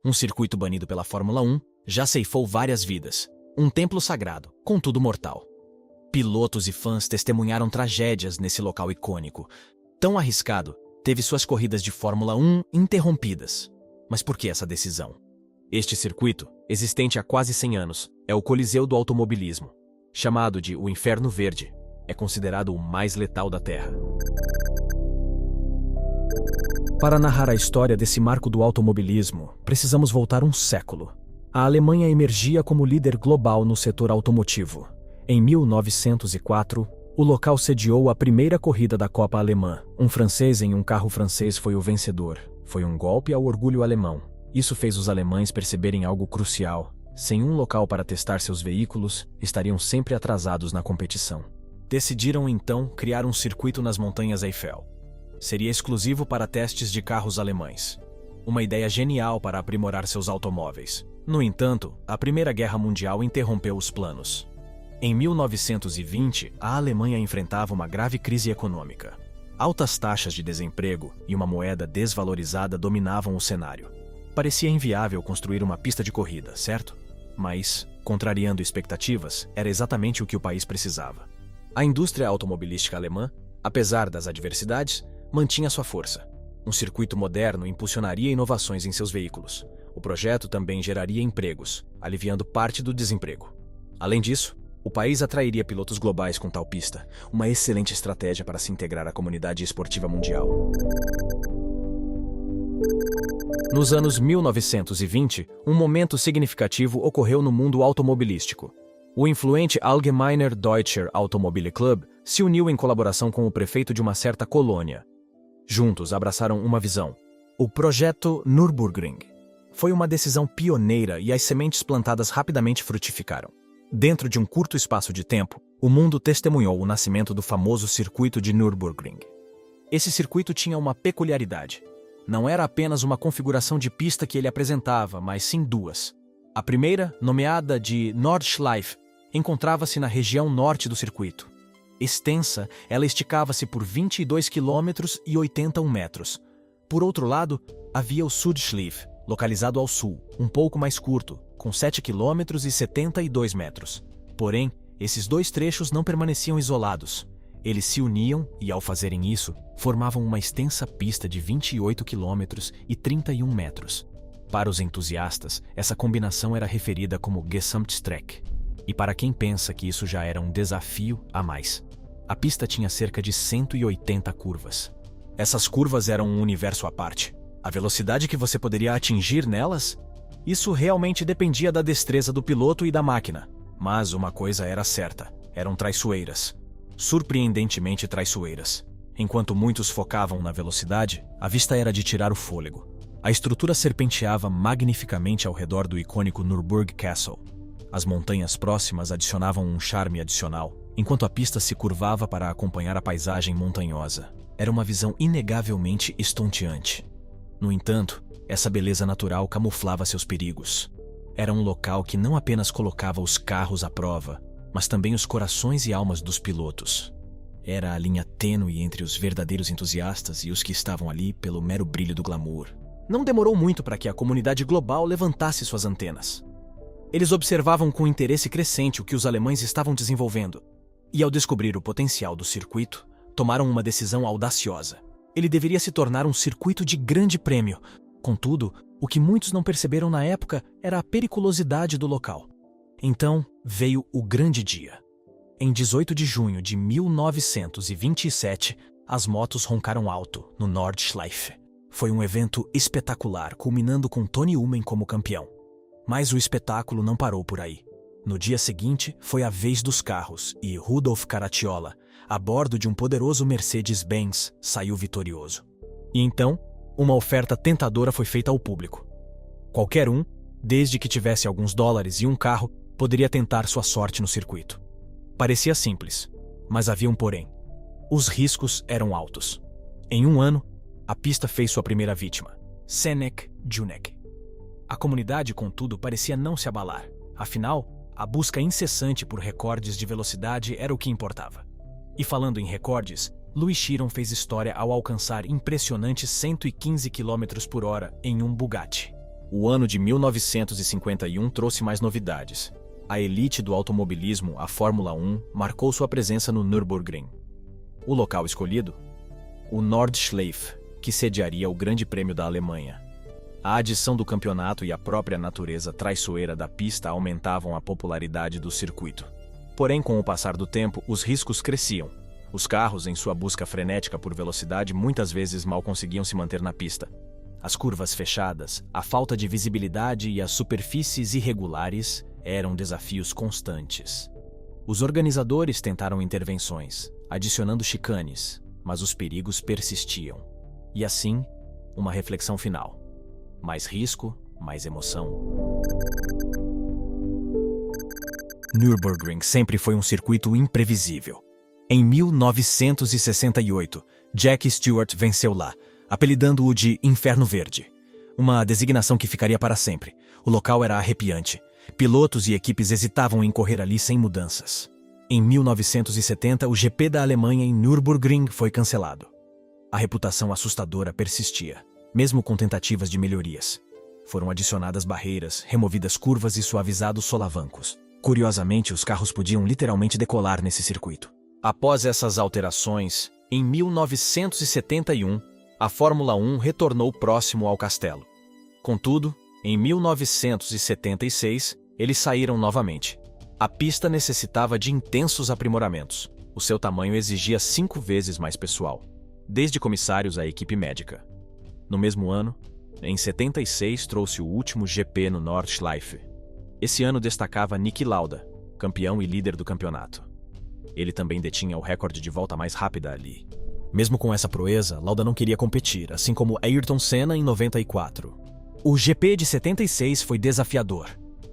Um circuito banido pela Fórmula 1 já ceifou várias vidas. Um templo sagrado, contudo mortal. Pilotos e fãs testemunharam tragédias nesse local icônico. Tão arriscado, teve suas corridas de Fórmula 1 interrompidas. Mas por que essa decisão? Este circuito, existente há quase 100 anos, é o Coliseu do Automobilismo. Chamado de o Inferno Verde, é considerado o mais letal da Terra. Para narrar a história desse marco do automobilismo, precisamos voltar um século. A Alemanha emergia como líder global no setor automotivo. Em 1904, o local sediou a primeira corrida da Copa Alemã. Um francês em um carro francês foi o vencedor. Foi um golpe ao orgulho alemão. Isso fez os alemães perceberem algo crucial. Sem um local para testar seus veículos, estariam sempre atrasados na competição. Decidiram então criar um circuito nas montanhas Eiffel. Seria exclusivo para testes de carros alemães. Uma ideia genial para aprimorar seus automóveis. No entanto, a Primeira Guerra Mundial interrompeu os planos. Em 1920, a Alemanha enfrentava uma grave crise econômica. Altas taxas de desemprego e uma moeda desvalorizada dominavam o cenário. Parecia inviável construir uma pista de corrida, certo? Mas, contrariando expectativas, era exatamente o que o país precisava. A indústria automobilística alemã, apesar das adversidades, mantinha sua força. Um circuito moderno impulsionaria inovações em seus veículos. O projeto também geraria empregos, aliviando parte do desemprego. Além disso, o país atrairia pilotos globais com tal pista, uma excelente estratégia para se integrar à comunidade esportiva mundial. Nos anos 1920, um momento significativo ocorreu no mundo automobilístico. O influente Allgemeiner Deutscher Automobile Club se uniu em colaboração com o prefeito de uma certa colônia. Juntos abraçaram uma visão: o Projeto Nürburgring. Foi uma decisão pioneira e as sementes plantadas rapidamente frutificaram. Dentro de um curto espaço de tempo, o mundo testemunhou o nascimento do famoso circuito de Nürburgring. Esse circuito tinha uma peculiaridade. Não era apenas uma configuração de pista que ele apresentava, mas sim duas. A primeira, nomeada de Nordschleife, encontrava-se na região norte do circuito. Extensa, ela esticava-se por 22 km e 81 metros. Por outro lado, havia o Südschleife, localizado ao sul, um pouco mais curto, com 7 km e 72 metros. Porém, esses dois trechos não permaneciam isolados. Eles se uniam e, ao fazerem isso, formavam uma extensa pista de 28 km e 31 metros. Para os entusiastas, essa combinação era referida como Gesamtstrecke. E para quem pensa que isso já era um desafio a mais, a pista tinha cerca de 180 curvas. Essas curvas eram um universo à parte. A velocidade que você poderia atingir nelas? Isso realmente dependia da destreza do piloto e da máquina. Mas uma coisa era certa: eram traiçoeiras. Surpreendentemente traiçoeiras. Enquanto muitos focavam na velocidade, a vista era de tirar o fôlego. A estrutura serpenteava magnificamente ao redor do icônico Nürburgring Castle. As montanhas próximas adicionavam um charme adicional, enquanto a pista se curvava para acompanhar a paisagem montanhosa. Era uma visão inegavelmente estonteante. No entanto, essa beleza natural camuflava seus perigos. Era um local que não apenas colocava os carros à prova, mas também os corações e almas dos pilotos. Era a linha tênue entre os verdadeiros entusiastas e os que estavam ali pelo mero brilho do glamour. Não demorou muito para que a comunidade global levantasse suas antenas. Eles observavam com interesse crescente o que os alemães estavam desenvolvendo. E ao descobrir o potencial do circuito, tomaram uma decisão audaciosa. Ele deveria se tornar um circuito de grande prêmio. Contudo, o que muitos não perceberam na época era a periculosidade do local. Então, veio o grande dia. Em 18 de junho de 1927, as motos roncaram alto no Nordschleife. Foi um evento espetacular, culminando com Tony Hulman como campeão. Mas o espetáculo não parou por aí. No dia seguinte, foi a vez dos carros e Rudolf Caracciola, a bordo de um poderoso Mercedes-Benz, saiu vitorioso. E então, uma oferta tentadora foi feita ao público. Qualquer um, desde que tivesse alguns dólares e um carro, poderia tentar sua sorte no circuito. Parecia simples, mas havia um porém. Os riscos eram altos. Em um ano, a pista fez sua primeira vítima, Senek Junek. A comunidade, contudo, parecia não se abalar. Afinal, a busca incessante por recordes de velocidade era o que importava. E falando em recordes, Louis Chiron fez história ao alcançar impressionantes 115 km por hora em um Bugatti. O ano de 1951 trouxe mais novidades. A elite do automobilismo, a Fórmula 1, marcou sua presença no Nürburgring. O local escolhido? O Nordschleife, que sediaria o Grande Prêmio da Alemanha. A adição do campeonato e a própria natureza traiçoeira da pista aumentavam a popularidade do circuito. Porém, com o passar do tempo, os riscos cresciam. Os carros, em sua busca frenética por velocidade, muitas vezes mal conseguiam se manter na pista. As curvas fechadas, a falta de visibilidade e as superfícies irregulares eram desafios constantes. Os organizadores tentaram intervenções, adicionando chicanes, mas os perigos persistiam. E assim, uma reflexão final. Mais risco, mais emoção. Nürburgring sempre foi um circuito imprevisível. Em 1968, Jack Stewart venceu lá, apelidando-o de Inferno Verde. Uma designação que ficaria para sempre. O local era arrepiante. Pilotos e equipes hesitavam em correr ali sem mudanças. Em 1970, o GP da Alemanha em Nürburgring foi cancelado. A reputação assustadora persistia, mesmo com tentativas de melhorias. Foram adicionadas barreiras, removidas curvas e suavizados solavancos. Curiosamente, os carros podiam literalmente decolar nesse circuito. Após essas alterações, em 1971, a Fórmula 1 retornou próximo ao castelo. Contudo, em 1976, eles saíram novamente. A pista necessitava de intensos aprimoramentos. O seu tamanho exigia 5 vezes mais pessoal, desde comissários à equipe médica. No mesmo ano, em 76, trouxe o último GP no Nordschleife. Esse ano destacava Niki Lauda, campeão e líder do campeonato. Ele também detinha o recorde de volta mais rápida ali. Mesmo com essa proeza, Lauda não queria competir, assim como Ayrton Senna em 94. O GP de 76 foi desafiador.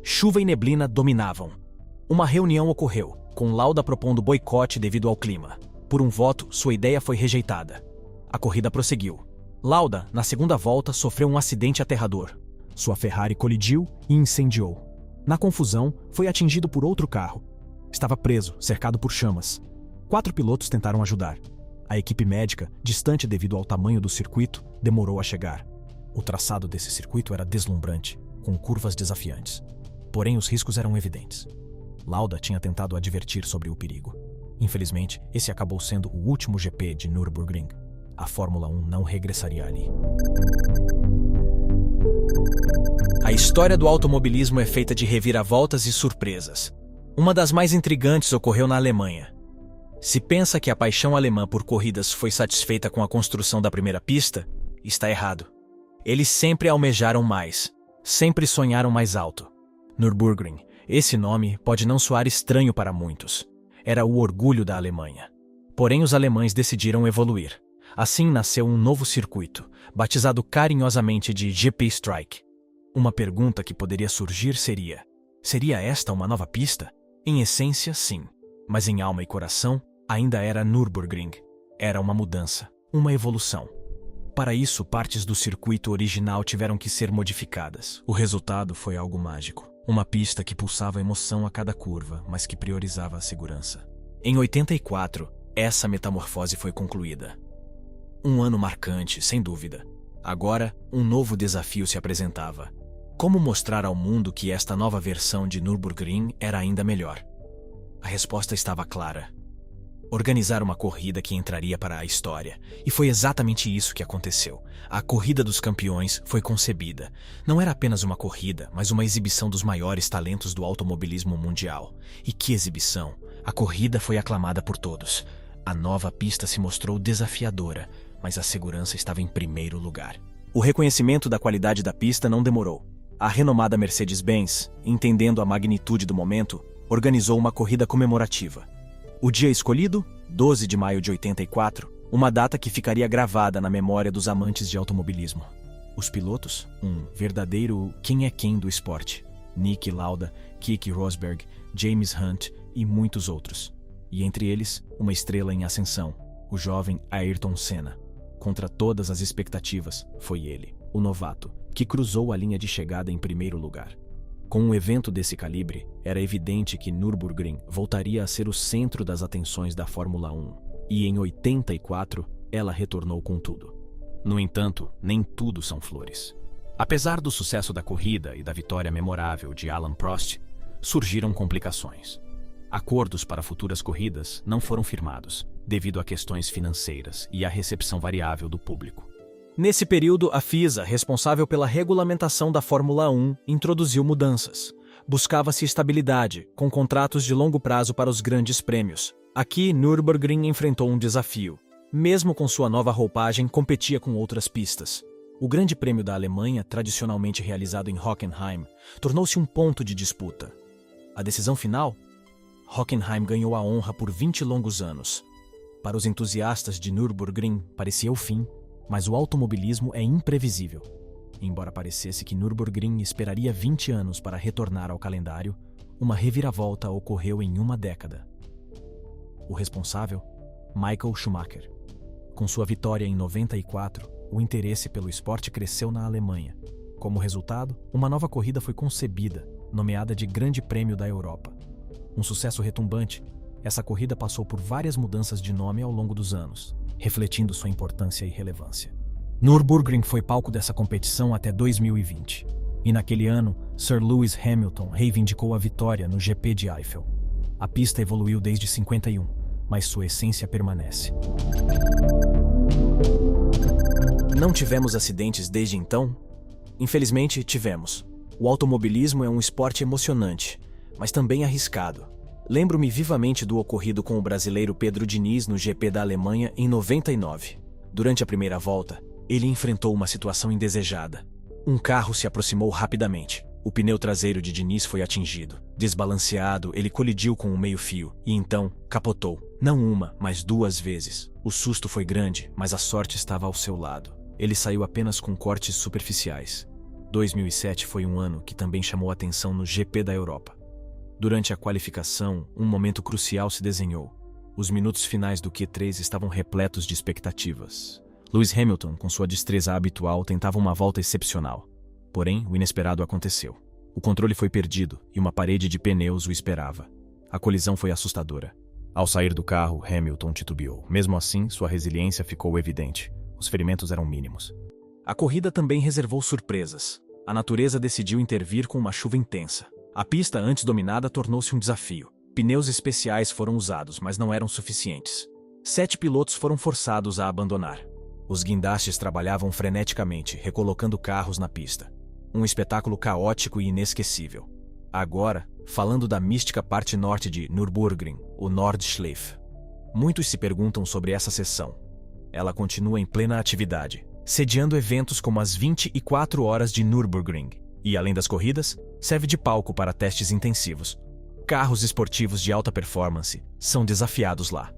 Chuva e neblina dominavam. Uma reunião ocorreu, com Lauda propondo boicote devido ao clima. Por um voto, sua ideia foi rejeitada. A corrida prosseguiu. Lauda, na segunda volta, sofreu um acidente aterrador. Sua Ferrari colidiu e incendiou. Na confusão, foi atingido por outro carro. Estava preso, cercado por chamas. 4 pilotos tentaram ajudar. A equipe médica, distante devido ao tamanho do circuito, demorou a chegar. O traçado desse circuito era deslumbrante, com curvas desafiantes. Porém, os riscos eram evidentes. Lauda tinha tentado advertir sobre o perigo. Infelizmente, esse acabou sendo o último GP de Nürburgring. A Fórmula 1 não regressaria ali. A história do automobilismo é feita de reviravoltas e surpresas. Uma das mais intrigantes ocorreu na Alemanha. Se pensa que a paixão alemã por corridas foi satisfeita com a construção da primeira pista, está errado. Eles sempre almejaram mais, sempre sonharam mais alto. Nürburgring, esse nome pode não soar estranho para muitos. Era o orgulho da Alemanha. Porém, os alemães decidiram evoluir. Assim nasceu um novo circuito, batizado carinhosamente de GP Strike. Uma pergunta que poderia surgir seria: seria esta uma nova pista? Em essência, sim. Mas em alma e coração, ainda era Nürburgring. Era uma mudança, uma evolução. Para isso, partes do circuito original tiveram que ser modificadas. O resultado foi algo mágico. Uma pista que pulsava emoção a cada curva, mas que priorizava a segurança. Em 84, essa metamorfose foi concluída. Um ano marcante, sem dúvida. Agora, um novo desafio se apresentava. Como mostrar ao mundo que esta nova versão de Nürburgring era ainda melhor? A resposta estava clara. Organizar uma corrida que entraria para a história. E foi exatamente isso que aconteceu. A Corrida dos Campeões foi concebida. Não era apenas uma corrida, mas uma exibição dos maiores talentos do automobilismo mundial. E que exibição! A corrida foi aclamada por todos. A nova pista se mostrou desafiadora, mas a segurança estava em primeiro lugar. O reconhecimento da qualidade da pista não demorou. A renomada Mercedes-Benz, entendendo a magnitude do momento, organizou uma corrida comemorativa. O dia escolhido, 12 de maio de 84, uma data que ficaria gravada na memória dos amantes de automobilismo. Os pilotos, um verdadeiro quem é quem do esporte. Niki Lauda, Keke Rosberg, James Hunt e muitos outros. E entre eles, uma estrela em ascensão, o jovem Ayrton Senna. Contra todas as expectativas, foi ele, o novato, que cruzou a linha de chegada em primeiro lugar. Com um evento desse calibre, era evidente que Nürburgring voltaria a ser o centro das atenções da Fórmula 1, e em 84 ela retornou com tudo. No entanto, nem tudo são flores. Apesar do sucesso da corrida e da vitória memorável de Alain Prost, surgiram complicações. Acordos para futuras corridas não foram firmados, devido a questões financeiras e à recepção variável do público. Nesse período, a FISA, responsável pela regulamentação da Fórmula 1, introduziu mudanças. Buscava-se estabilidade, com contratos de longo prazo para os grandes prêmios. Aqui, Nürburgring enfrentou um desafio. Mesmo com sua nova roupagem, competia com outras pistas. O Grande Prêmio da Alemanha, tradicionalmente realizado em Hockenheim, tornou-se um ponto de disputa. A decisão final? Hockenheim ganhou a honra por 20 longos anos. Para os entusiastas de Nürburgring, parecia o fim, mas o automobilismo é imprevisível. Embora parecesse que Nürburgring esperaria 20 anos para retornar ao calendário, uma reviravolta ocorreu em uma década. O responsável? Michael Schumacher. Com sua vitória em 94, o interesse pelo esporte cresceu na Alemanha. Como resultado, uma nova corrida foi concebida, nomeada de Grande Prêmio da Europa. Um sucesso retumbante, essa corrida passou por várias mudanças de nome ao longo dos anos, refletindo sua importância e relevância. Nürburgring foi palco dessa competição até 2020, e naquele ano, Sir Lewis Hamilton reivindicou a vitória no GP de Eiffel. A pista evoluiu desde 51, mas sua essência permanece. Não tivemos acidentes desde então? Infelizmente, tivemos. O automobilismo é um esporte emocionante, mas também arriscado. Lembro-me vivamente do ocorrido com o brasileiro Pedro Diniz no GP da Alemanha em 99. Durante a primeira volta, ele enfrentou uma situação indesejada. Um carro se aproximou rapidamente. O pneu traseiro de Diniz foi atingido. Desbalanceado, ele colidiu com um meio-fio e então capotou. Não uma, mas 2 vezes. O susto foi grande, mas a sorte estava ao seu lado. Ele saiu apenas com cortes superficiais. 2007 foi um ano que também chamou atenção no GP da Europa. Durante a qualificação, um momento crucial se desenhou. Os minutos finais do Q3 estavam repletos de expectativas. Lewis Hamilton, com sua destreza habitual, tentava uma volta excepcional. Porém, o inesperado aconteceu. O controle foi perdido e uma parede de pneus o esperava. A colisão foi assustadora. Ao sair do carro, Hamilton titubeou. Mesmo assim, sua resiliência ficou evidente. Os ferimentos eram mínimos. A corrida também reservou surpresas. A natureza decidiu intervir com uma chuva intensa. A pista antes dominada tornou-se um desafio. Pneus especiais foram usados, mas não eram suficientes. 7 pilotos foram forçados a abandonar. Os guindastes trabalhavam freneticamente, recolocando carros na pista. Um espetáculo caótico e inesquecível. Agora, falando da mística parte norte de Nürburgring, o Nordschleife. Muitos se perguntam sobre essa seção. Ela continua em plena atividade, sediando eventos como as 24 horas de Nürburgring. E, além das corridas, serve de palco para testes intensivos. Carros esportivos de alta performance são desafiados lá.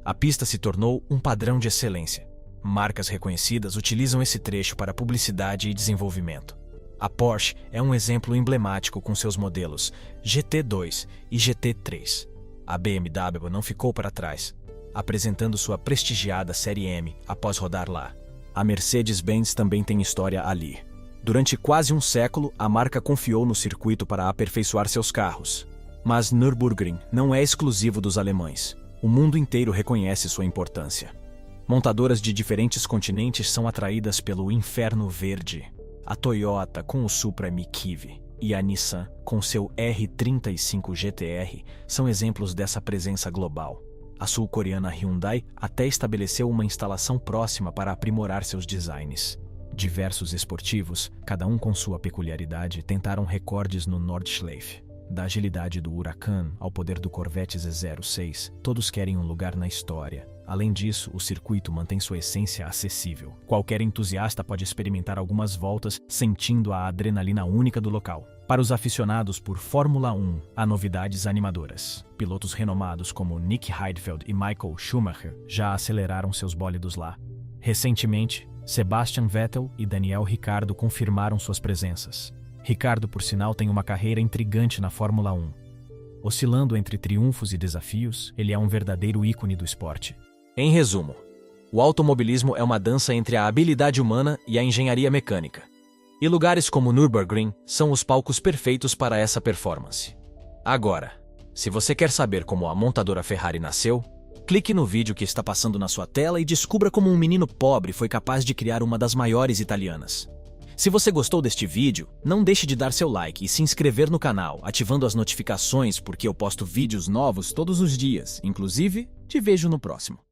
A pista se tornou um padrão de excelência. Marcas reconhecidas utilizam esse trecho para publicidade e desenvolvimento. A Porsche é um exemplo emblemático com seus modelos GT2 e GT3. A BMW não ficou para trás, apresentando sua prestigiada Série M após rodar lá. A Mercedes-Benz também tem história ali. Durante quase um século, a marca confiou no circuito para aperfeiçoar seus carros. Mas Nürburgring não é exclusivo dos alemães. O mundo inteiro reconhece sua importância. Montadoras de diferentes continentes são atraídas pelo Inferno Verde. A Toyota com o Supra Mikive e a Nissan com seu R35 GTR são exemplos dessa presença global. A sul-coreana Hyundai até estabeleceu uma instalação próxima para aprimorar seus designs. Diversos esportivos, cada um com sua peculiaridade, tentaram recordes no Nordschleife. Da agilidade do Huracan ao poder do Corvette Z06, todos querem um lugar na história. Além disso, o circuito mantém sua essência acessível. Qualquer entusiasta pode experimentar algumas voltas sentindo a adrenalina única do local. Para os aficionados por Fórmula 1, há novidades animadoras. Pilotos renomados como Nick Heidfeld e Michael Schumacher já aceleraram seus bólidos lá. Recentemente, Sebastian Vettel e Daniel Ricciardo confirmaram suas presenças. Ricciardo, por sinal, tem uma carreira intrigante na Fórmula 1. Oscilando entre triunfos e desafios, ele é um verdadeiro ícone do esporte. Em resumo, o automobilismo é uma dança entre a habilidade humana e a engenharia mecânica. E lugares como Nürburgring são os palcos perfeitos para essa performance. Agora, se você quer saber como a montadora Ferrari nasceu, clique no vídeo que está passando na sua tela e descubra como um menino pobre foi capaz de criar uma das maiores italianas. Se você gostou deste vídeo, não deixe de dar seu like e se inscrever no canal, ativando as notificações porque eu posto vídeos novos todos os dias. Inclusive, te vejo no próximo.